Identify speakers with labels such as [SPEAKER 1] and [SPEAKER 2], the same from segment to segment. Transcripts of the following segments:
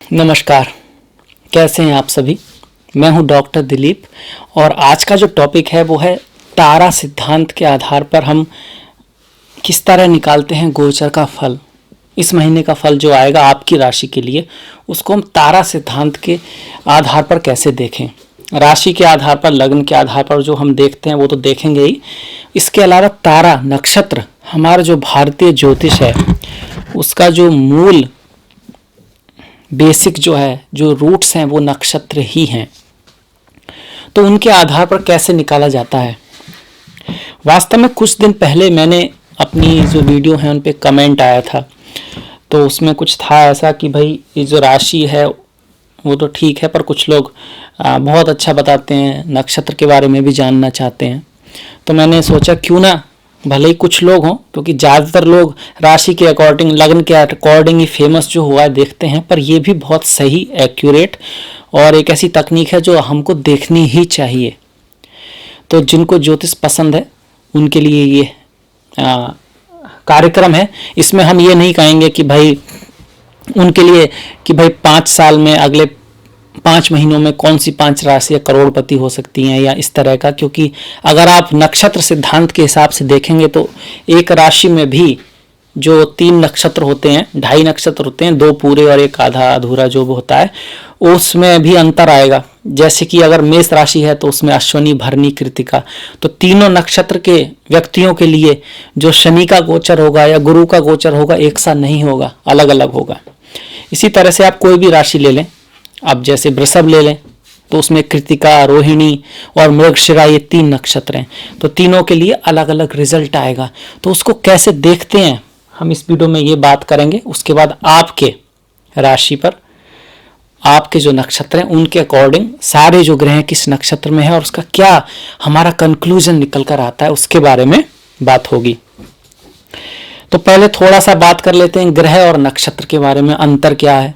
[SPEAKER 1] नमस्कार। कैसे हैं आप सभी। मैं हूं डॉक्टर दिलीप और आज का जो टॉपिक है वो है तारा सिद्धांत के आधार पर हम किस तरह निकालते हैं गोचर का फल। इस महीने का फल जो आएगा आपकी राशि के लिए उसको हम तारा सिद्धांत के आधार पर कैसे देखें। राशि के आधार पर, लग्न के आधार पर जो हम देखते हैं वो तो देखेंगे ही। इसके अलावा तारा नक्षत्र, हमारा जो भारतीय ज्योतिष है उसका जो मूल बेसिक जो है, जो रूट्स हैं वो नक्षत्र ही हैं। तो उनके आधार पर कैसे निकाला जाता है। वास्तव में कुछ दिन पहले मैंने अपनी जो वीडियो है उन पे कमेंट आया था, तो उसमें कुछ था ऐसा कि भाई ये जो राशि है वो तो ठीक है, पर कुछ लोग बहुत अच्छा बताते हैं, नक्षत्र के बारे में भी जानना चाहते हैं। तो मैंने सोचा क्यों ना, भले ही कुछ लोग हों, क्योंकि ज़्यादातर लोग राशि के अकॉर्डिंग, लग्न के अकॉर्डिंग ही फेमस जो हुआ है देखते हैं, पर ये भी बहुत सही, एक्यूरेट और एक ऐसी तकनीक है जो हमको देखनी ही चाहिए। तो जिनको ज्योतिष पसंद है उनके लिए ये कार्यक्रम है। इसमें हम ये नहीं कहेंगे कि भाई उनके लिए कि भाई 5 साल में, अगले 5 महीनों में कौन सी 5 राशियां करोड़पति हो सकती हैं या इस तरह का, क्योंकि अगर आप नक्षत्र सिद्धांत के हिसाब से देखेंगे तो एक राशि में भी जो 3 नक्षत्र होते हैं, 2.5 नक्षत्र होते हैं, 2 पूरे और 1 आधा अधूरा जो होता है, उसमें भी अंतर आएगा। जैसे कि अगर मेष राशि है तो उसमें अश्विनी, भरणी, कृतिका, तो तीनों नक्षत्र के व्यक्तियों के लिए जो शनि का गोचर होगा या गुरु का गोचर होगा एक सा नहीं होगा, अलग अलग होगा। इसी तरह से आप कोई भी राशि ले लें, अब जैसे वृषभ ले लें तो उसमें कृतिका, रोहिणी और मृगशिरा, ये 3 नक्षत्र हैं, तो तीनों के लिए अलग अलग रिजल्ट आएगा। तो उसको कैसे देखते हैं हम इस वीडियो में ये बात करेंगे। उसके बाद आपके राशि पर आपके जो नक्षत्र हैं उनके अकॉर्डिंग सारे जो ग्रह किस नक्षत्र में है और उसका क्या हमारा कंक्लूजन निकल कर आता है उसके बारे में बात होगी। तो पहले थोड़ा सा बात कर लेते हैं ग्रह और नक्षत्र के बारे में, अंतर क्या है।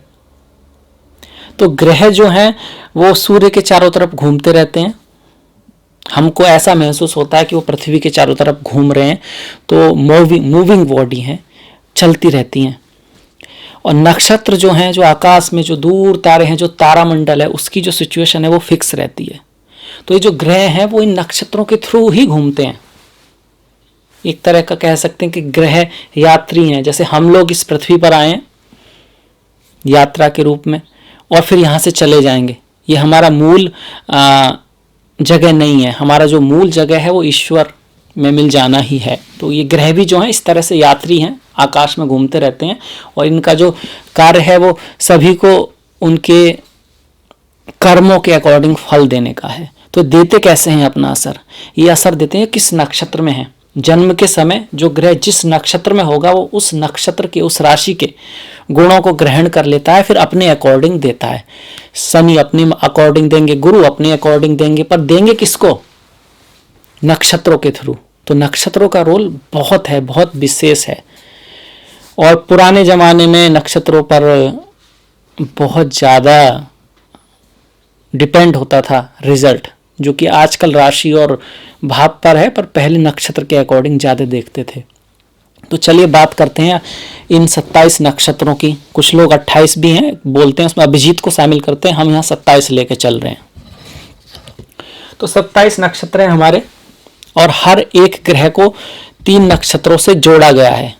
[SPEAKER 1] तो ग्रह जो हैं वो सूर्य के चारों तरफ घूमते रहते हैं। हमको ऐसा महसूस होता है कि वो पृथ्वी के चारों तरफ घूम रहे हैं, तो मूविंग बॉडी हैं, चलती रहती हैं। और नक्षत्र जो हैं, जो आकाश में जो दूर तारे हैं, जो तारामंडल है, उसकी जो सिचुएशन है वो फिक्स रहती है। तो ये जो ग्रह हैं वो इन नक्षत्रों के थ्रू ही घूमते हैं। एक तरह का कह सकते हैं कि ग्रह यात्री हैं। जैसे हम लोग इस पृथ्वी पर आए हैं यात्रा के रूप में और फिर यहाँ से चले जाएंगे, ये हमारा मूल जगह नहीं है। हमारा जो मूल जगह है वो ईश्वर में मिल जाना ही है। तो ये ग्रह भी जो हैं इस तरह से यात्री हैं, आकाश में घूमते रहते हैं और इनका जो कार्य है वो सभी को उनके कर्मों के अकॉर्डिंग फल देने का है। तो देते कैसे हैं अपना असर, ये असर देते हैं किस नक्षत्र में है। जन्म के समय जो ग्रह जिस नक्षत्र में होगा वो उस नक्षत्र के, उस राशि के गुणों को ग्रहण कर लेता है, फिर अपने अकॉर्डिंग देता है। शनि अपने अकॉर्डिंग देंगे, गुरु अपने अकॉर्डिंग देंगे, पर देंगे किसको, नक्षत्रों के थ्रू। तो नक्षत्रों का रोल बहुत है, बहुत विशेष है। और पुराने जमाने में नक्षत्रों पर बहुत ज़्यादा डिपेंड होता था रिजल्ट, जो कि आजकल राशि और भाव पर है, पर पहले नक्षत्र के अकॉर्डिंग ज़्यादा देखते थे। तो चलिए बात करते हैं इन 27 नक्षत्रों की। कुछ लोग 28 भी हैं बोलते हैं, उसमें अभिजीत को शामिल करते हैं, हम यहाँ 27 लेके चल रहे हैं। तो 27 नक्षत्र हैं हमारे और हर एक ग्रह को 3 नक्षत्रों से जोड़ा गया है,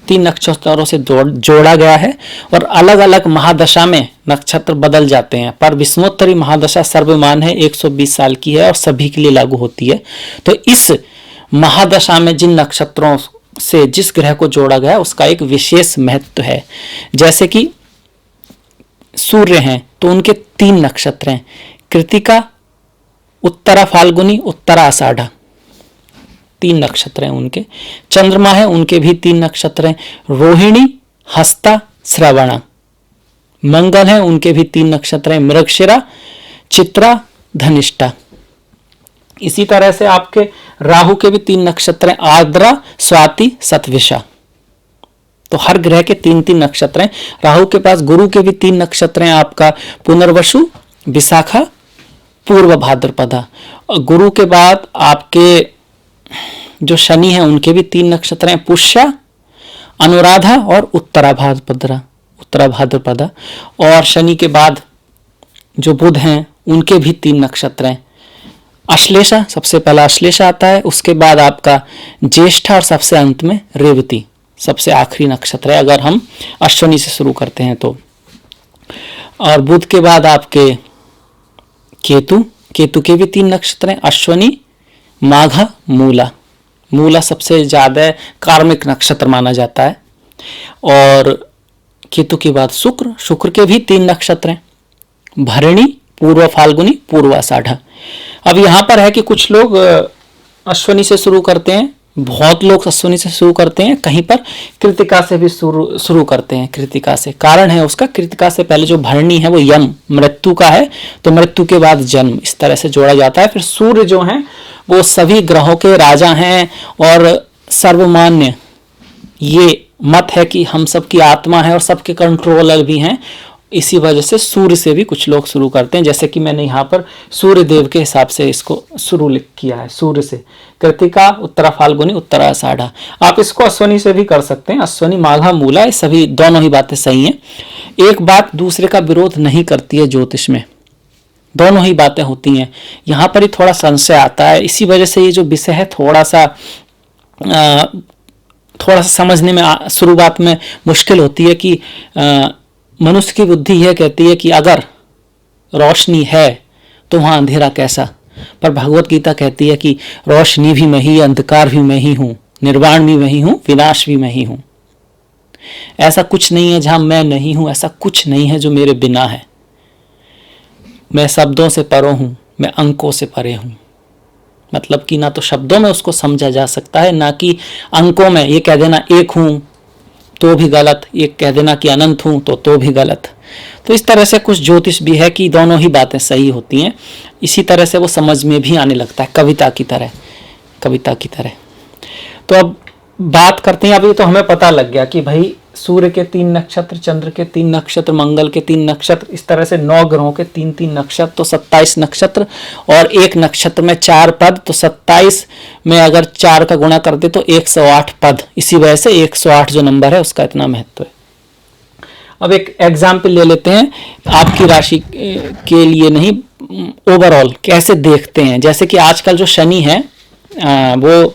[SPEAKER 1] 3 नक्षत्रों से जोड़ा गया है और अलग अलग महादशा में नक्षत्र बदल जाते हैं। पर विषमोत्तरी महादशा सर्वमान्य है, 120 साल की है और सभी के लिए लागू होती है। तो इस महादशा में जिन नक्षत्रों से जिस ग्रह को जोड़ा गया है उसका एक विशेष महत्व है। जैसे कि सूर्य हैं तो उनके 3 नक्षत्र हैं, कृतिका, उत्तरा फाल्गुनी, उत्तरा आषाढ़ा, 3 नक्षत्र हैं उनके। चंद्रमा है, उनके भी 3 नक्षत्र हैं, रोहिणी, हस्ता, श्रवणा। मंगल है, उनके भी 3 नक्षत्र हैं, मृगशिरा, चित्रा, धनिष्ठा। इसी तरह से आपके राहु के भी 3 नक्षत्र हैं, आर्द्रा, स्वाति, शतभिषा। तो हर ग्रह के 3-3 नक्षत्र हैं। राहु के पास गुरु के भी 3 नक्षत्र हैं, आपका पुनर्वसु, विशाखा, पूर्व भाद्रपदा। और गुरु के बाद आपके जो शनि है उनके भी 3 नक्षत्र हैं, पुष्या, अनुराधा और उत्तरा भाद्रपदा। उत्तरा भाद्रपदा। और शनि के बाद जो बुध हैं उनके भी 3 नक्षत्र हैं। अश्लेषा, सबसे पहला अश्लेषा आता है, उसके बाद आपका ज्येष्ठा और सबसे अंत में रेवती सबसे आखिरी नक्षत्र है अगर हम अश्विनी से शुरू करते हैं तो। और बुध के बाद आपके केतु, केतु के भी 3 नक्षत्र हैं, अश्विनी, माघा, मूला। मूला सबसे ज्यादा कार्मिक नक्षत्र माना जाता है। और केतु के बाद शुक्र, शुक्र के भी 3 नक्षत्र हैं, भरणी, पूर्व फाल्गुनी, पूर्व आषाढ़ा। अब यहां पर है कि कुछ लोग अश्विनी से शुरू करते हैं, बहुत लोग अश्विनी से शुरू करते हैं, कहीं पर कृतिका से भी शुरू करते हैं, कृतिका से। कारण है उसका, कृतिका से पहले जो भरणी है वो यम मृत्यु का है, तो मृत्यु के बाद जन्म, इस तरह से जोड़ा जाता है। फिर सूर्य जो है वो सभी ग्रहों के राजा हैं और सर्वमान्य ये मत है कि हम सबकी आत्मा है और सबके कंट्रोलर भी हैं। इसी वजह से सूर्य से भी कुछ लोग शुरू करते हैं, जैसे कि मैंने यहाँ पर सूर्य देव के हिसाब से इसको शुरू लिख किया है, सूर्य से कृतिका, उत्तरा फाल्गुनी, उत्तरा आषाढ़ा। आप इसको अश्विनी से भी कर सकते हैं, अश्विनी, माघा, मूला, ये सभी दोनों ही बातें सही हैं। एक बात दूसरे का विरोध नहीं करती है ज्योतिष में, दोनों ही बातें होती हैं। यहाँ पर ही थोड़ा संशय आता है, इसी वजह से ये जो विषय है थोड़ा सा समझने में शुरुआत में मुश्किल होती है कि मनुष्य की बुद्धि यह कहती है कि अगर रोशनी है तो वहां अंधेरा कैसा, पर भगवत गीता कहती है कि रोशनी भी मैं ही, अंधकार भी मैं ही हूं, निर्वाण भी मैं ही हूं, विनाश भी मैं ही हूं। ऐसा कुछ नहीं है जहां मैं नहीं हूं, ऐसा कुछ नहीं है जो मेरे बिना है। मैं शब्दों से परे हूं, मैं अंकों से परे हूं। मतलब कि ना तो शब्दों में उसको समझा जा सकता है, ना कि अंकों में। ये कह देना एक हूं तो भी गलत, ये कह देना कि अनंत हूं तो भी गलत। तो इस तरह से कुछ ज्योतिष भी है कि दोनों ही बातें सही होती हैं। इसी तरह से वो समझ में भी आने लगता है, कविता की तरह, कविता की तरह। तो अब बात करते हैं, अभी तो हमें पता लग गया कि भाई सूर्य के 3 नक्षत्र, चंद्र के 3 नक्षत्र, मंगल के 3 नक्षत्र, इस तरह से 9 ग्रहों के 3-3 नक्षत्र, तो 27 नक्षत्र, और एक नक्षत्र में 4 पद, तो 27 में अगर 4 का गुणा कर दे तो 108 पद। इसी वजह से 108 जो नंबर है उसका इतना महत्व है। अब एक एग्जाम्पल ले लेते हैं, आपकी राशि के लिए नहीं, ओवरऑल कैसे देखते हैं। जैसे कि आजकल जो शनि है वो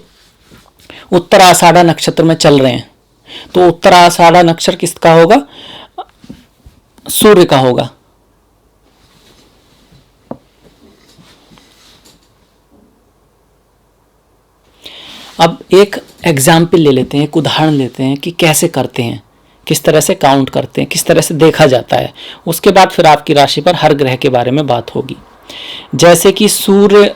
[SPEAKER 1] उत्तराषाढ़ा नक्षत्र में चल रहे हैं, तो उत्तराषाढ़ा नक्षत्र किसका होगा? सूर्य का होगा। अब एक एग्जाम्पल ले लेते हैं, एक उदाहरण लेते हैं कि कैसे करते हैं, किस तरह से काउंट करते हैं, किस तरह से देखा जाता है। उसके बाद फिर आपकी राशि पर हर ग्रह के बारे में बात होगी। जैसे कि सूर्य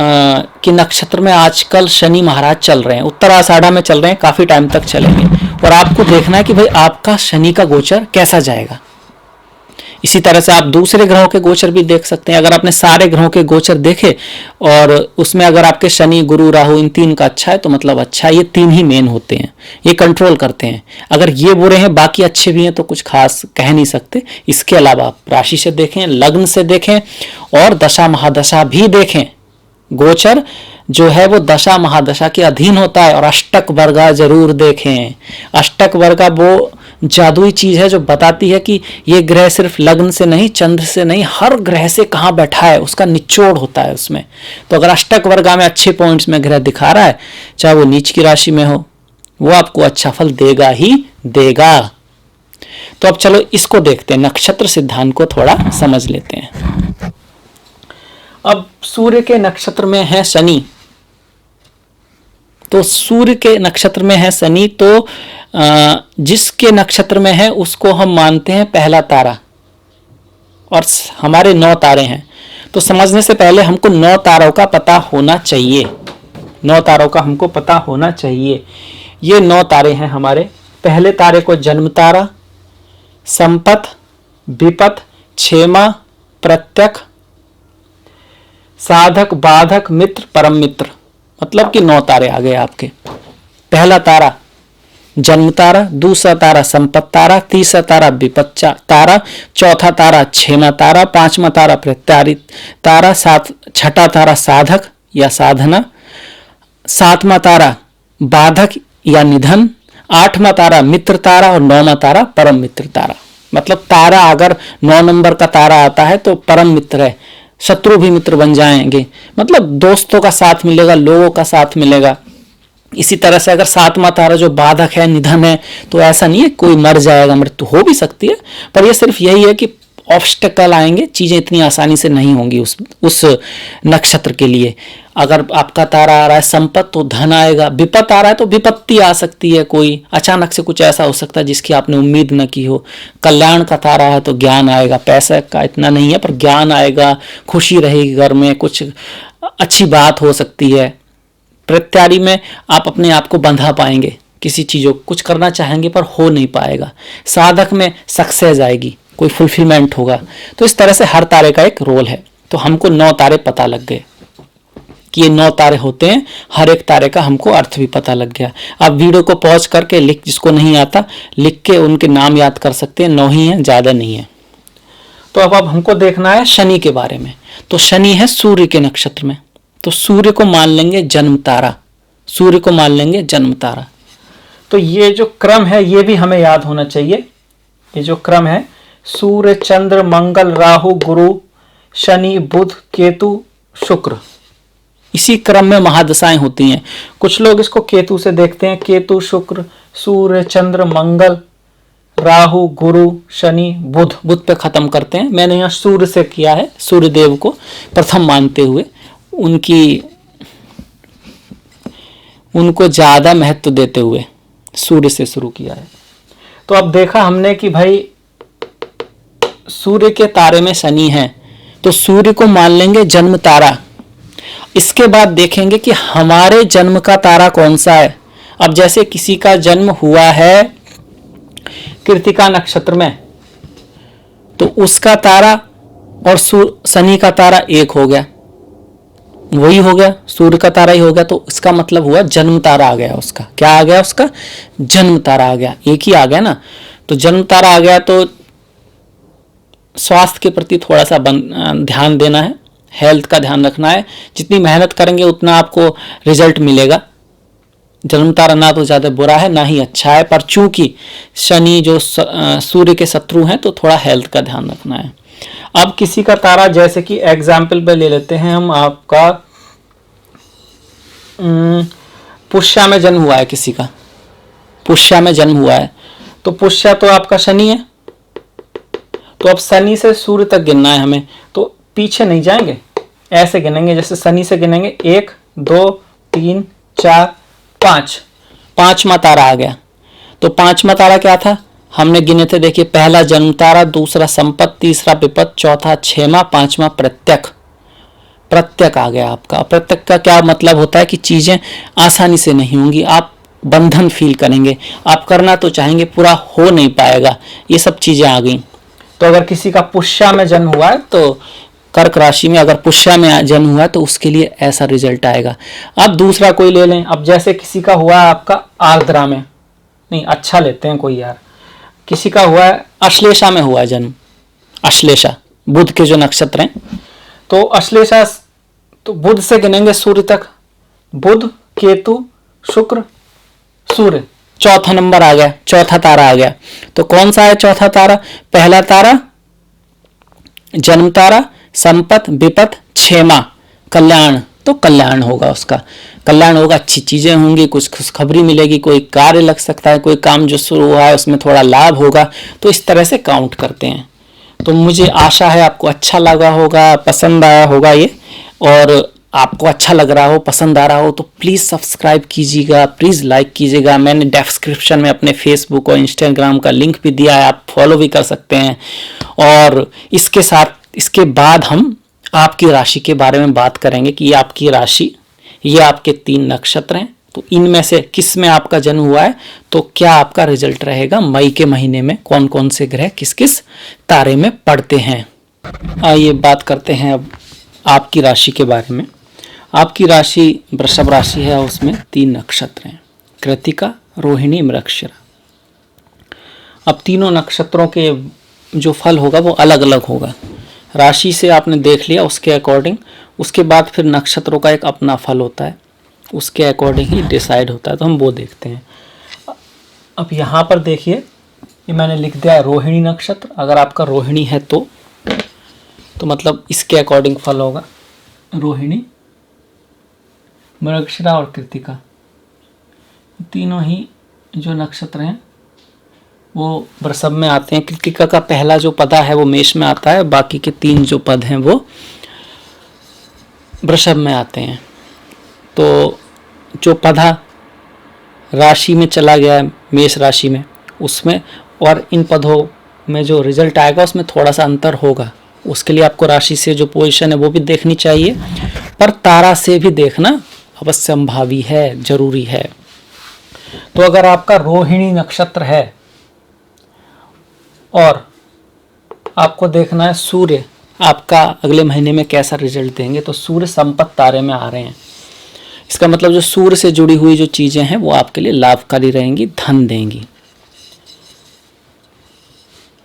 [SPEAKER 1] के नक्षत्र में आजकल शनि महाराज चल रहे हैं, उत्तराषाढ़ा में चल रहे हैं, काफी टाइम तक चलेंगे, और आपको देखना है कि भाई आपका शनि का गोचर कैसा जाएगा। इसी तरह से आप दूसरे ग्रहों के गोचर भी देख सकते हैं। अगर आपने सारे ग्रहों के गोचर देखे और उसमें अगर आपके शनि, गुरु, राहु इन 3 का अच्छा है तो मतलब अच्छा है। ये 3 ही मेन होते हैं, ये कंट्रोल करते हैं। अगर ये बुरे हैं, बाकी अच्छे भी हैं, तो कुछ खास कह नहीं सकते। इसके अलावा आप राशि से देखें, लग्न से देखें और दशा महादशा भी देखें। गोचर जो है वो दशा महादशा के अधीन होता है। और अष्टक वर्गा जरूर देखें। अष्टक वर्गा वो जादुई चीज है जो बताती है कि ये ग्रह सिर्फ लग्न से नहीं, चंद्र से नहीं, हर ग्रह से कहाँ बैठा है, उसका निचोड़ होता है उसमें। तो अगर अष्टक वर्गा में अच्छे पॉइंट्स में ग्रह दिखा रहा है, चाहे वो नीच की राशि में हो, वो आपको अच्छा फल देगा ही देगा। तो अब चलो इसको देखते हैं, नक्षत्र सिद्धांत को थोड़ा समझ लेते हैं। अब सूर्य के नक्षत्र में है शनि, तो सूर्य के नक्षत्र में है शनि, तो जिसके नक्षत्र में है उसको हम मानते हैं पहला तारा, और हमारे 9 तारे हैं। तो समझने से पहले हमको 9 तारों का पता होना चाहिए। 9 तारों का हमको पता होना चाहिए। ये 9 तारे हैं हमारे। पहले तारे को जन्म तारा, संपत, विपत, क्षेमा, प्रत्यक, साधक, बाधक, मित्र, परम मित्र, मतलब कि 9 तारे आ गए आपके। पहला तारा जन्म तारा, दूसरा तारा संपत तारा, तीसरा तारा विपत तारा, चौथा तारा क्षेमा तारा, 5वां तारा प्रत्यारित तारा, छठा तारा साधक या साधना, 7वां तारा बाधक या निधन, 8वां तारा मित्र तारा और 9वां तारा परम मित्र तारा। मतलब तारा अगर 9 नंबर का तारा आता है तो परम मित्र है, शत्रु भी मित्र बन जाएंगे, मतलब दोस्तों का साथ मिलेगा, लोगों का साथ मिलेगा। इसी तरह से अगर 7वां तारा जो बाधक है, निधन है, तो ऐसा नहीं है कोई मर जाएगा, मृत्यु हो भी सकती है, पर यह सिर्फ यही है कि ऑब्स्टेकल आएंगे, चीजें इतनी आसानी से नहीं होंगी उस नक्षत्र के लिए। अगर आपका तारा आ रहा है संपत्ति तो धन आएगा, विपत्ति आ रहा है तो विपत्ति आ सकती है, कोई अचानक से कुछ ऐसा हो सकता है जिसकी आपने उम्मीद न की हो। कल्याण का तारा है तो ज्ञान आएगा, पैसे का इतना नहीं है पर ज्ञान आएगा, खुशी रहेगी घर में, कुछ अच्छी बात हो सकती है। प्रत्यारी में आप अपने आप को बंधा पाएंगे, किसी चीज़ों कुछ करना चाहेंगे पर हो नहीं पाएगा। साधक में सक्सेस आएगी, कोई फुलफिलमेंट होगा। तो इस तरह से हर तारे का एक रोल है। तो हमको 9 तारे पता लग गए कि ये 9 तारे होते हैं, हर एक तारे का हमको अर्थ भी पता लग गया। आप वीडियो को पॉज करके लिख, जिसको नहीं आता लिख के उनके नाम याद कर सकते हैं, 9 ही हैं, ज़्यादा नहीं है। तो अब हमको देखना है शनि के बारे में। तो शनि है सूर्य के नक्षत्र में, तो सूर्य को मान लेंगे जन्म तारा, सूर्य को मान लेंगे जन्म तारा। तो ये जो क्रम है ये भी हमें याद होना चाहिए। ये जो क्रम है सूर्य, चंद्र, मंगल, राहु, गुरु, शनि, बुध, केतु, शुक्र, इसी क्रम में महादशाएं होती हैं। कुछ लोग इसको केतु से देखते हैं, केतु, शुक्र, सूर्य, चंद्र, मंगल, राहु, गुरु, शनि, बुध, बुध पे खत्म करते हैं। मैंने यहाँ सूर्य से किया है, सूर्य देव को प्रथम मानते हुए उनको ज्यादा महत्व देते हुए सूर्य से शुरू किया है। तो अब देखा हमने कि भाई सूर्य के तारे में शनि है, तो सूर्य को मान लेंगे जन्म तारा। इसके बाद देखेंगे कि हमारे जन्म का तारा कौन सा है। अब जैसे किसी का जन्म हुआ है कृतिका नक्षत्र में, तो उसका तारा और शनि का तारा एक हो गया, वही हो गया, सूर्य का तारा ही हो गया। तो इसका मतलब हुआ जन्म तारा आ गया उसका। क्या आ गया उसका? जन्म तारा आ गया, एक ही आ गया ना। तो जन्म तारा आ गया तो स्वास्थ्य के प्रति थोड़ा सा ध्यान देना है, हेल्थ का ध्यान रखना है। जितनी मेहनत करेंगे उतना आपको रिजल्ट मिलेगा। जन्म तारा ना तो ज़्यादा बुरा है ना ही अच्छा है, पर चूंकि शनि जो सूर्य के शत्रु हैं तो थोड़ा हेल्थ का ध्यान रखना है। अब किसी का तारा, जैसे कि एग्जाम्पल पे ले लेते हैं हम, आपका पुष्या में जन्म हुआ है, किसी का पुष्या में जन्म हुआ है, तो पुष्या तो आपका शनि है। तो अब शनि से सूर्य तक गिनना है हमें, तो पीछे नहीं जाएंगे, ऐसे गिनेंगे जैसे शनि से गिनेंगे 1 2 3 4 5, 5वां तारा आ गया। तो 5वां तारा क्या था हमने गिने थे, देखिए पहला जन्म तारा, दूसरा संपत्ति, तीसरा विपत्ति, चौथा क्षेमा, 5वां प्रत्यक। प्रत्यक आ गया आपका। प्रत्यक का क्या मतलब होता है कि चीजें आसानी से नहीं होंगी, आप बंधन फील करेंगे, आप करना तो चाहेंगे पूरा हो नहीं पाएगा, ये सब चीजें आ गई। तो अगर किसी का पुष्या में जन्म हुआ है, तो कर्क राशि में अगर पुष्या में जन्म हुआ है तो उसके लिए ऐसा रिजल्ट आएगा। अब दूसरा कोई ले लें, अब जैसे किसी का हुआ है आपका आर्द्रा में, नहीं अच्छा लेते हैं कोई यार, किसी का हुआ है अश्लेषा में हुआ है जन्म, अश्लेषा बुध के जो नक्षत्र हैं, तो अश्लेषा तो बुध से गिनेंगे सूर्य तक, बुध, केतु, शुक्र, सूर्य, चौथा नंबर आ गया, चौथा तारा आ गया। तो कौन सा है चौथा तारा? पहला तारा जन्म तारा, संपत, विपत, क्षेमा, कल्याण, तो कल्याण होगा उसका, कल्याण होगा, अच्छी चीजें होंगी, कुछ खुशखबरी मिलेगी, कोई कार्य लग सकता है, कोई काम जो शुरू हुआ है उसमें थोड़ा लाभ होगा। तो इस तरह से काउंट करते हैं। तो मुझे आशा है आपको अच्छा लगा होगा, पसंद आया होगा ये, और आपको अच्छा लग रहा हो, पसंद आ रहा हो तो प्लीज़ सब्सक्राइब कीजिएगा, प्लीज़ लाइक कीजिएगा। मैंने डिस्क्रिप्शन में अपने फेसबुक और इंस्टाग्राम का लिंक भी दिया है, आप फॉलो भी कर सकते हैं। और इसके साथ इसके बाद हम आपकी राशि के बारे में बात करेंगे कि ये आपकी राशि, ये आपके 3 नक्षत्र हैं, तो इनमें से किस में आपका जन्म हुआ है, तो क्या आपका रिजल्ट रहेगा मई के महीने में, कौन कौन से ग्रह किस किस तारे में पड़ते हैं। आइए बात करते हैं अब आपकी राशि के बारे में। आपकी राशि वृषभ राशि है, उसमें 3 नक्षत्र हैं, कृतिका, रोहिणी, मृगशिरा। अब तीनों नक्षत्रों के जो फल होगा वो अलग अलग होगा। राशि से आपने देख लिया उसके अकॉर्डिंग, उसके बाद फिर नक्षत्रों का एक अपना फल होता है, उसके अकॉर्डिंग ही डिसाइड होता है, तो हम वो देखते हैं। अब यहाँ पर देखिए, ये मैंने लिख दिया है रोहिणी नक्षत्र। अगर आपका रोहिणी है तो मतलब इसके अकॉर्डिंग फल होगा। रोहिणी, मृगशिरा और कृत्तिका, तीनों ही जो नक्षत्र हैं वो वृषभ में आते हैं। कृत्तिका का पहला जो पदा है वो मेष में आता है, बाकी के 3 जो पद हैं वो वृषभ में आते हैं। तो जो पदा राशि में चला गया है, मेष राशि में, उसमें और इन पदों में जो रिजल्ट आएगा उसमें थोड़ा सा अंतर होगा। उसके लिए आपको राशि से जो पोजीशन है वो भी देखनी चाहिए, पर तारा से भी देखना अवश्यंभावी है, जरूरी है। तो अगर आपका रोहिणी नक्षत्र है और आपको देखना है सूर्य आपका अगले महीने में कैसा रिजल्ट देंगे, तो सूर्य संपत्ति तारे में आ रहे हैं। इसका मतलब जो सूर्य से जुड़ी हुई जो चीजें हैं वो आपके लिए लाभकारी रहेंगी, धन देंगी।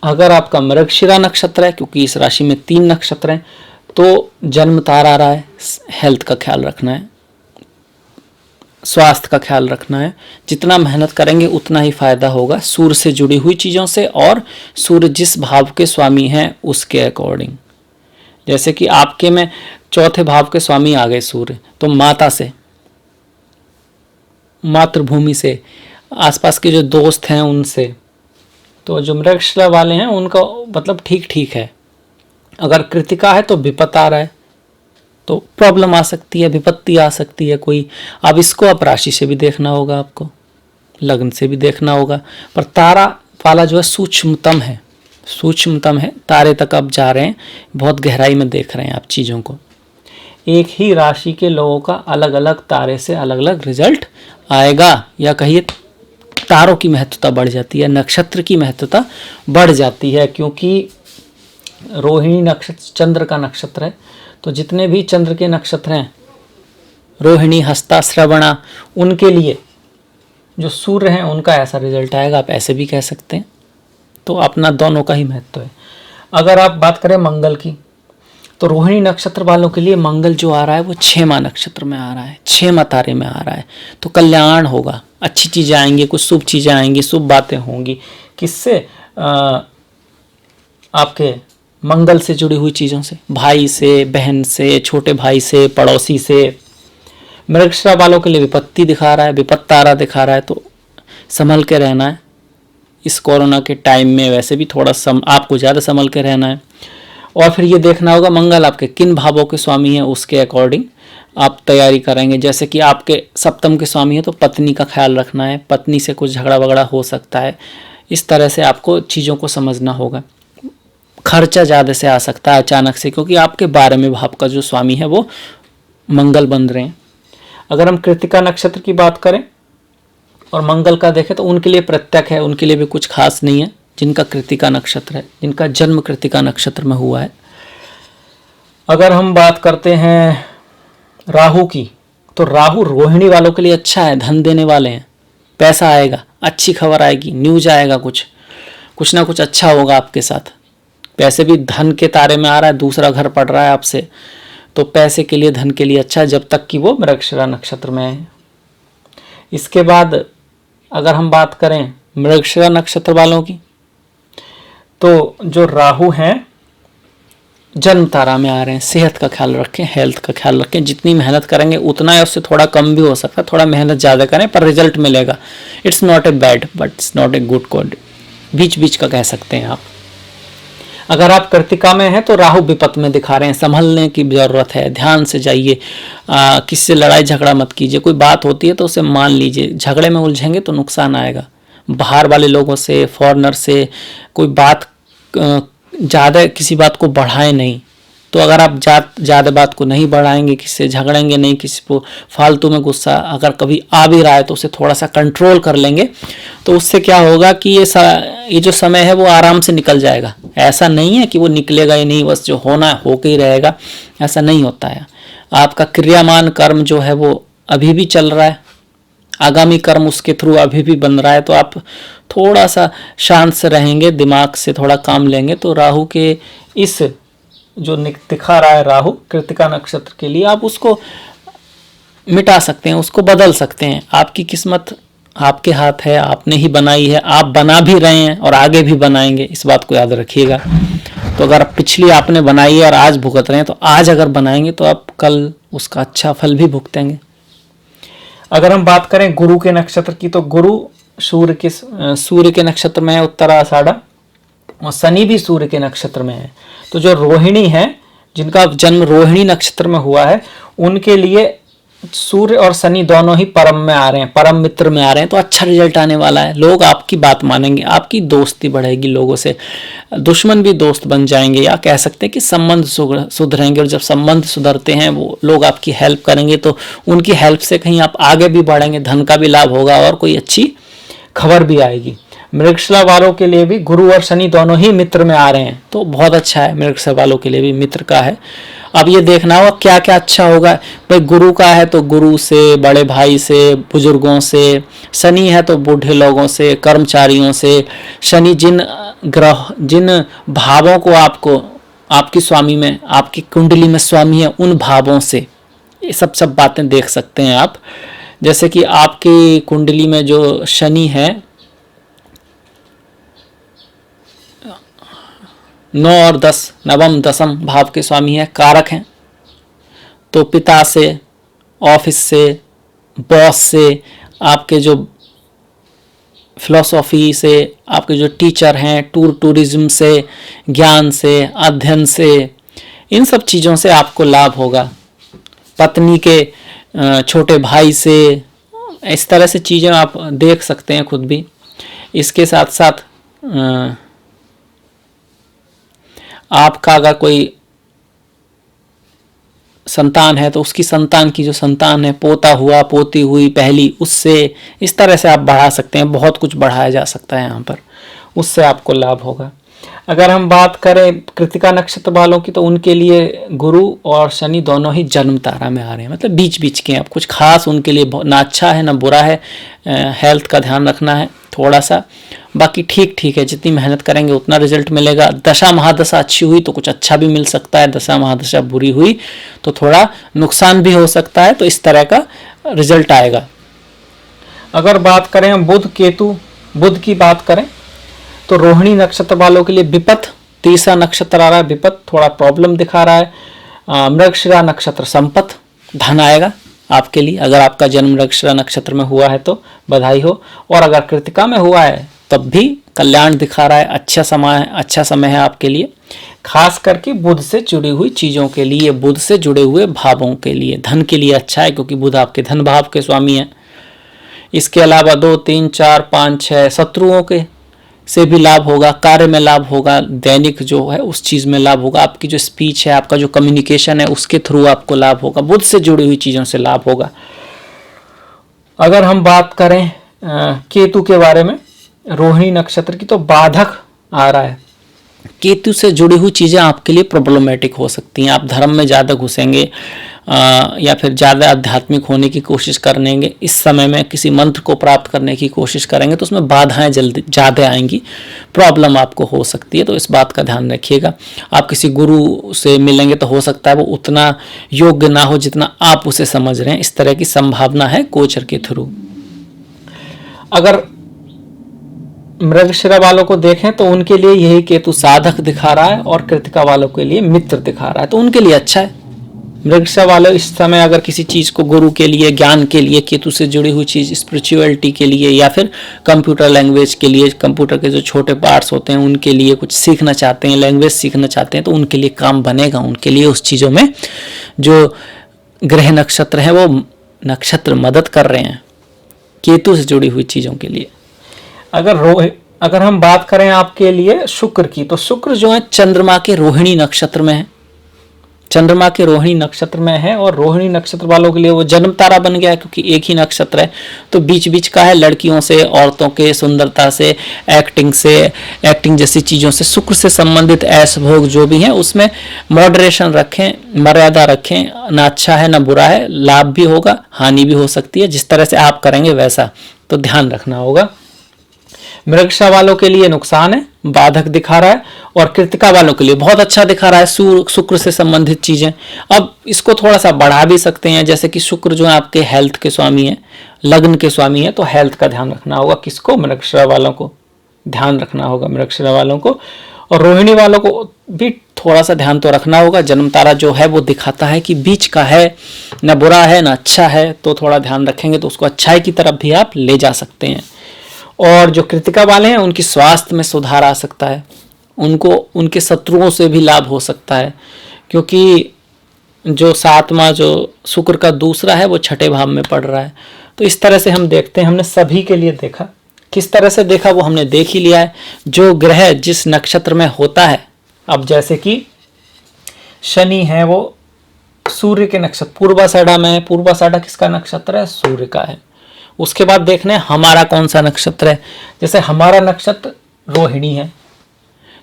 [SPEAKER 1] अगर आपका मृगशिरा नक्षत्र है, क्योंकि इस राशि में 3 नक्षत्र हैं, तो जन्म तारा आ रहा है, हेल्थ का ख्याल रखना है, स्वास्थ्य का ख्याल रखना है। जितना मेहनत करेंगे उतना ही फायदा होगा सूर्य से जुड़ी हुई चीज़ों से, और सूर्य जिस भाव के स्वामी हैं उसके अकॉर्डिंग। जैसे कि आपके में 4थे भाव के स्वामी आ गए सूर्य, तो माता से, मातृभूमि से, आसपास के जो दोस्त हैं उनसे, तो जो मृगशिरा वाले हैं उनका मतलब ठीक ठीक है। अगर कृतिका है तो विपत्ति आ रहा है, तो प्रॉब्लम आ सकती है, विपत्ति आ सकती है कोई। अब इसको आप राशि से भी देखना होगा, आपको लग्न से भी देखना होगा, पर तारा वाला जो है सूक्ष्मतम है, सूक्ष्मतम है। तारे तक आप जा रहे हैं, बहुत गहराई में देख रहे हैं आप चीज़ों को। एक ही राशि के लोगों का अलग अलग तारे से अलग अलग रिजल्ट आएगा, या कहिए तारों की महत्वता बढ़ जाती है, नक्षत्र की महत्वता बढ़ जाती है। क्योंकि रोहिणी नक्षत्र चंद्र का नक्षत्र है, तो जितने भी चंद्र के नक्षत्र हैं, रोहिणी, हस्ता, श्रवणा, उनके लिए जो सूर्य हैं उनका ऐसा रिजल्ट आएगा, आप ऐसे भी कह सकते हैं। तो अपना दोनों का ही महत्व है। अगर आप बात करें मंगल की, तो रोहिणी नक्षत्र वालों के लिए मंगल जो आ रहा है वो 6वां नक्षत्र में आ रहा है, 6वां तारे में आ रहा है। तो कल्याण होगा, अच्छी चीज़ें आएंगी, कुछ शुभ चीज़ें आएंगी, शुभ बातें होंगी। किससे? आपके मंगल से जुड़ी हुई चीज़ों से, भाई से, बहन से, छोटे भाई से, पड़ोसी से। मृगशिरा वालों के लिए विपत्ति दिखा रहा है, विपत्ति आ रहा दिखा रहा है, तो संभल के रहना है। इस कोरोना के टाइम में वैसे भी थोड़ा आपको ज़्यादा संभल के रहना है। और फिर ये देखना होगा मंगल आपके किन भावों के स्वामी हैं, उसके अकॉर्डिंग आप तैयारी करेंगे। जैसे कि आपके सप्तम के स्वामी है तो पत्नी का ख्याल रखना है, पत्नी से कुछ झगड़ा वगड़ा हो सकता है। इस तरह से आपको चीज़ों को समझना होगा। खर्चा ज़्यादा से आ सकता है अचानक से, क्योंकि आपके 12वें भाव का जो स्वामी है वो मंगल बन रहे हैं। अगर हम कृत्तिका नक्षत्र की बात करें और मंगल का देखें तो उनके लिए प्रत्यक है, उनके लिए भी कुछ खास नहीं है। जिनका कृत्तिका नक्षत्र है, जिनका जन्म कृत्तिका नक्षत्र में हुआ है। अगर हम बात करते हैं राहु की, तो राहु रोहिणी वालों के लिए अच्छा है, धन देने वाले हैं, पैसा आएगा, अच्छी खबर आएगी, न्यूज आएगा, कुछ ना कुछ अच्छा होगा आपके साथ। पैसे भी धन के तारे में आ रहा है, दूसरा घर पड़ रहा है आपसे, तो पैसे के लिए, धन के लिए अच्छा है, जब तक कि वो मृगशिरा नक्षत्र में है। इसके बाद अगर हम बात करें मृगशिरा नक्षत्र वालों की, तो जो राहु हैं जन्म तारा में आ रहे हैं। सेहत का ख्याल रखें, हेल्थ का ख्याल रखें। जितनी मेहनत करेंगे उतना है, उससे थोड़ा कम भी हो सकता है। थोड़ा मेहनत ज़्यादा करें पर रिजल्ट मिलेगा। It's not a bad but it's not a good code, बीच बीच का कह सकते हैं आप। अगर आप कृत्तिका में हैं तो राहु विपत्त में दिखा रहे हैं, संभलने की जरूरत है, ध्यान से जाइए। किसी से लड़ाई झगड़ा मत कीजिए। कोई बात होती है तो उसे मान लीजिए, झगड़े में उलझेंगे तो नुकसान आएगा। बाहर वाले लोगों से, फॉरेनर से कोई बात ज़्यादा, किसी बात को बढ़ाएं नहीं। तो अगर आप ज़्यादा बात को नहीं बढ़ाएंगे, किसी से झगड़ेंगे नहीं, किसी को फालतू में गुस्सा अगर कभी आ भी रहा है तो उसे थोड़ा सा कंट्रोल कर लेंगे, तो उससे क्या होगा कि ये जो समय है वो आराम से निकल जाएगा। ऐसा नहीं है कि वो निकलेगा ही नहीं, बस जो होना है होके ही रहेगा, ऐसा नहीं होता है। आपका क्रियामान कर्म जो है वो अभी भी चल रहा है, आगामी कर्म उसके थ्रू अभी भी बन रहा है। तो आप थोड़ा सा शांत से रहेंगे, दिमाग से थोड़ा काम लेंगे, तो राहु के इस जो दिखा रहा है राहु कृत्तिका नक्षत्र के लिए, आप उसको मिटा सकते हैं, उसको बदल सकते हैं। आपकी किस्मत आपके हाथ है, आपने ही बनाई है, आप बना भी रहे हैं और आगे भी बनाएंगे, इस बात को याद रखिएगा। तो अगर पिछली आपने बनाई है और आज भुगत रहे हैं, तो आज अगर बनाएंगे तो आप कल उसका अच्छा फल भी भुगतेंगे। अगर हम बात करें गुरु के नक्षत्र की, तो गुरु सूर्य के नक्षत्र में है, उत्तराषाढ़ा, और शनि भी सूर्य के नक्षत्र में है। तो जो रोहिणी है, जिनका जन्म रोहिणी नक्षत्र में हुआ है, उनके लिए सूर्य और शनि दोनों ही परम में आ रहे हैं, परम मित्र में आ रहे हैं, तो अच्छा रिजल्ट आने वाला है। लोग आपकी बात मानेंगे, आपकी दोस्ती बढ़ेगी, लोगों से दुश्मन भी दोस्त बन जाएंगे, या कह सकते हैं कि संबंध सुधरेंगे। और जब संबंध सुधरते हैं, वो लोग आपकी हेल्प करेंगे, तो उनकी हेल्प से कहीं आप आगे भी बढ़ेंगे, धन का भी लाभ होगा और कोई अच्छी खबर भी आएगी। मृगशिरा वालों के लिए भी गुरु और शनि दोनों ही मित्र में आ रहे हैं, तो बहुत अच्छा है। मृगशिरा वालों के लिए भी मित्र का है। अब ये देखना होगा क्या क्या अच्छा होगा। भाई गुरु का है तो गुरु से, बड़े भाई से, बुजुर्गों से। शनि है तो बूढ़े लोगों से, कर्मचारियों से। शनि जिन भावों को आपको आपकी स्वामी में, आपकी कुंडली में स्वामी है, उन भावों से ये सब बातें देख सकते हैं आप। जैसे कि आपकी कुंडली में जो शनि है 9 और 10, नवम दसम भाव के स्वामी है, कारक हैं। तो पिता से, ऑफिस से, बॉस से, आपके जो फिलॉसफी से, आपके जो टीचर हैं, टूरिज्म से, ज्ञान से, अध्ययन से, इन सब चीज़ों से आपको लाभ होगा। पत्नी के छोटे भाई से, इस तरह से चीज़ें आप देख सकते हैं खुद भी। इसके साथ साथ आपका अगर कोई संतान है तो उसकी संतान की जो संतान है, पोता हुआ, पोती हुई, पहली, उससे, इस तरह से आप बढ़ा सकते हैं। बहुत कुछ बढ़ाया जा सकता है यहाँ पर, उससे आपको लाभ होगा। अगर हम बात करें कृतिका नक्षत्र वालों की, तो उनके लिए गुरु और शनि दोनों ही जन्म तारा में आ रहे हैं, मतलब बीच बीच के। अब कुछ खास उनके लिए ना अच्छा है ना बुरा है। हेल्थ का ध्यान रखना है थोड़ा सा, बाकी ठीक ठीक है। जितनी मेहनत करेंगे उतना रिजल्ट मिलेगा। दशा महादशा अच्छी हुई तो कुछ अच्छा भी मिल सकता है, दशा महादशा बुरी हुई तो थोड़ा नुकसान भी हो सकता है। तो इस तरह का रिजल्ट आएगा। अगर बात करें बुध की बात करें, तो रोहिणी नक्षत्र वालों के लिए विपत, तीसरा नक्षत्र आ रहा है, विपत थोड़ा प्रॉब्लम दिखा रहा है। मृगशिरा नक्षत्र संपत, धन आएगा आपके लिए। अगर आपका जन्म मृगशिरा नक्षत्र में हुआ है तो बधाई हो, और अगर कृतिका में हुआ है तब भी कल्याण दिखा रहा है। अच्छा समय है आपके लिए, खास करके बुध से जुड़ी हुई चीज़ों के लिए, बुध से जुड़े हुए भावों के लिए, धन के लिए अच्छा है, क्योंकि बुध आपके धन भाव के स्वामी हैं। इसके अलावा 2, 3, 4, 5, 6 शत्रुओं के से भी लाभ होगा, कार्य में लाभ होगा, दैनिक जो है उस चीज़ में लाभ होगा, आपकी जो स्पीच है, आपका जो कम्युनिकेशन है, उसके थ्रू आपको लाभ होगा। बुध से जुड़ी हुई चीज़ों से लाभ होगा। अगर हम बात करें केतु के बारे में, रोहिणी नक्षत्र की, तो बाधक आ रहा है। केतु से जुड़ी हुई चीज़ें आपके लिए प्रॉब्लमेटिक हो सकती हैं। आप धर्म में ज़्यादा घुसेंगे या फिर ज़्यादा आध्यात्मिक होने की कोशिश करेंगे, इस समय में किसी मंत्र को प्राप्त करने की कोशिश करेंगे तो उसमें बाधाएं जल्दी ज़्यादा आएंगी, प्रॉब्लम आपको हो सकती है। तो इस बात का ध्यान रखिएगा। आप किसी गुरु से मिलेंगे तो हो सकता है वो उतना योग्य ना हो जितना आप उसे समझ रहे हैं, इस तरह की संभावना है गोचर के थ्रू। अगर मृगशिरा वालों को देखें तो उनके लिए यही केतु साधक दिखा रहा है, और कृतिका वालों के लिए मित्र दिखा रहा है, तो उनके लिए अच्छा है। मृगशिरा वाले इस समय अगर किसी चीज़ को, गुरु के लिए, ज्ञान के लिए, केतु से जुड़ी हुई चीज़, स्पिरिचुअलिटी के लिए, या फिर कंप्यूटर लैंग्वेज के लिए, कंप्यूटर के जो छोटे पार्ट्स होते हैं उनके लिए कुछ सीखना चाहते हैं, लैंग्वेज सीखना चाहते हैं, तो उनके लिए काम बनेगा। उनके लिए उस चीज़ों में जो ग्रह नक्षत्र है वो नक्षत्र मदद कर रहे हैं केतु से जुड़ी हुई चीज़ों के लिए। अगर हम बात करें आपके लिए शुक्र की, तो शुक्र जो है चंद्रमा के रोहिणी नक्षत्र में है, चंद्रमा के रोहिणी नक्षत्र में है, और रोहिणी नक्षत्र वालों के लिए वो जन्म तारा बन गया है, क्योंकि एक ही नक्षत्र है। तो बीच बीच का है, लड़कियों से, औरतों के सुंदरता से, एक्टिंग जैसी चीज़ों से, शुक्र से संबंधित ऐश भोग जो भी हैं उसमें मॉडरेशन रखें, मर्यादा रखें। ना अच्छा है ना बुरा है, लाभ भी होगा, हानि भी हो सकती है, जिस तरह से आप करेंगे वैसा, तो ध्यान रखना होगा। मृगशिरा वालों के लिए नुकसान है, बाधक दिखा रहा है, और कृतिका वालों के लिए बहुत अच्छा दिखा रहा है, शुक्र से संबंधित चीजें। अब इसको थोड़ा सा बढ़ा भी सकते हैं, जैसे कि शुक्र जो है आपके हेल्थ के स्वामी है, लग्न के स्वामी है तो हेल्थ का ध्यान रखना होगा। किसको? मृगशिरा वालों को ध्यान रखना होगा, मृगशिरा वालों को। और रोहिणी वालों को भी थोड़ा सा ध्यान तो रखना होगा। जन्म तारा जो है वो दिखाता है कि बीच का है, न बुरा है न अच्छा है, तो थोड़ा ध्यान रखेंगे तो उसको अच्छाई की तरफ भी आप ले जा सकते हैं। और जो कृतिका वाले हैं उनकी स्वास्थ्य में सुधार आ सकता है, उनको उनके शत्रुओं से भी लाभ हो सकता है, क्योंकि जो 7वां जो शुक्र का दूसरा है वो 6ठे भाव में पड़ रहा है। तो इस तरह से हम देखते हैं, हमने सभी के लिए देखा। किस तरह से देखा वो हमने देख ही लिया है। जो ग्रह जिस नक्षत्र में होता है, अब जैसे कि शनि है वो सूर्य के नक्षत्र पूर्वाषाढ़ा में है। पूर्वाषाढ़ा किसका नक्षत्र है? सूर्य का है। उसके बाद देखना है हमारा कौन सा नक्षत्र है। जैसे हमारा नक्षत्र रोहिणी है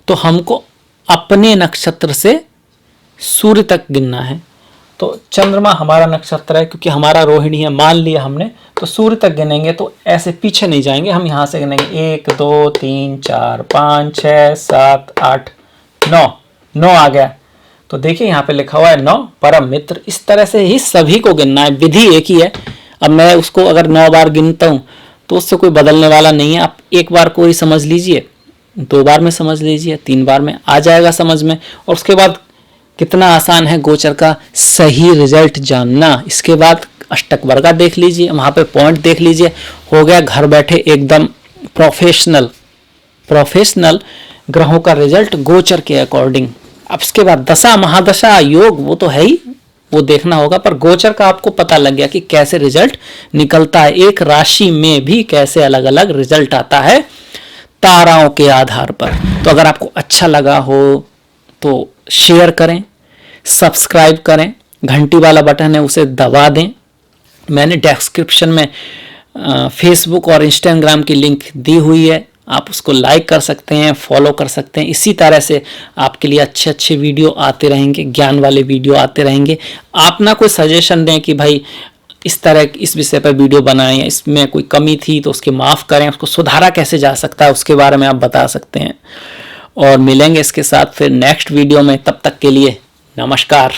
[SPEAKER 1] तो हमको अपने नक्षत्र से सूर्य तक गिनना है। तो चंद्रमा हमारा नक्षत्र है, क्योंकि हमारा रोहिणी है मान लिया हमने, तो सूर्य तक गिनेंगे तो ऐसे पीछे नहीं जाएंगे, हम यहाँ से गिनेंगे 1 2 3 4 5 6 7 8 9 आ गया। तो देखिए यहाँ पे लिखा हुआ है 9 परम मित्र। इस तरह से ही सभी को गिनना है, विधि एक ही है। अब मैं उसको अगर 9 बार गिनता हूँ तो उससे कोई बदलने वाला नहीं है। आप एक बार कोई समझ लीजिए, 2 बार में समझ लीजिए, 3 बार में आ जाएगा समझ में। और उसके बाद कितना आसान है गोचर का सही रिजल्ट जानना। इसके बाद अष्टक वर्गा देख लीजिए, वहाँ पे पॉइंट देख लीजिए, हो गया घर बैठे एकदम प्रोफेशनल ग्रहों का रिजल्ट गोचर के अकॉर्डिंग। अब इसके बाद दशा महादशा योग वो तो है ही, वो देखना होगा, पर गोचर का आपको पता लग गया कि कैसे रिजल्ट निकलता है। एक राशि में भी कैसे अलग अलग रिजल्ट आता है ताराओं के आधार पर। तो अगर आपको अच्छा लगा हो तो शेयर करें, सब्सक्राइब करें, घंटी वाला बटन है उसे दबा दें। मैंने डिस्क्रिप्शन में फेसबुक और इंस्टाग्राम की लिंक दी हुई है, आप उसको लाइक कर सकते हैं, फॉलो कर सकते हैं। इसी तरह से आपके लिए अच्छे अच्छे वीडियो आते रहेंगे, ज्ञान वाले वीडियो आते रहेंगे। आप ना कोई सजेशन दें कि भाई इस तरह इस विषय पर वीडियो बनाएं या इसमें कोई कमी थी तो उसके माफ़ करें, उसको सुधारा कैसे जा सकता है उसके बारे में आप बता सकते हैं। और मिलेंगे इसके साथ फिर नेक्स्ट वीडियो में, तब तक के लिए नमस्कार।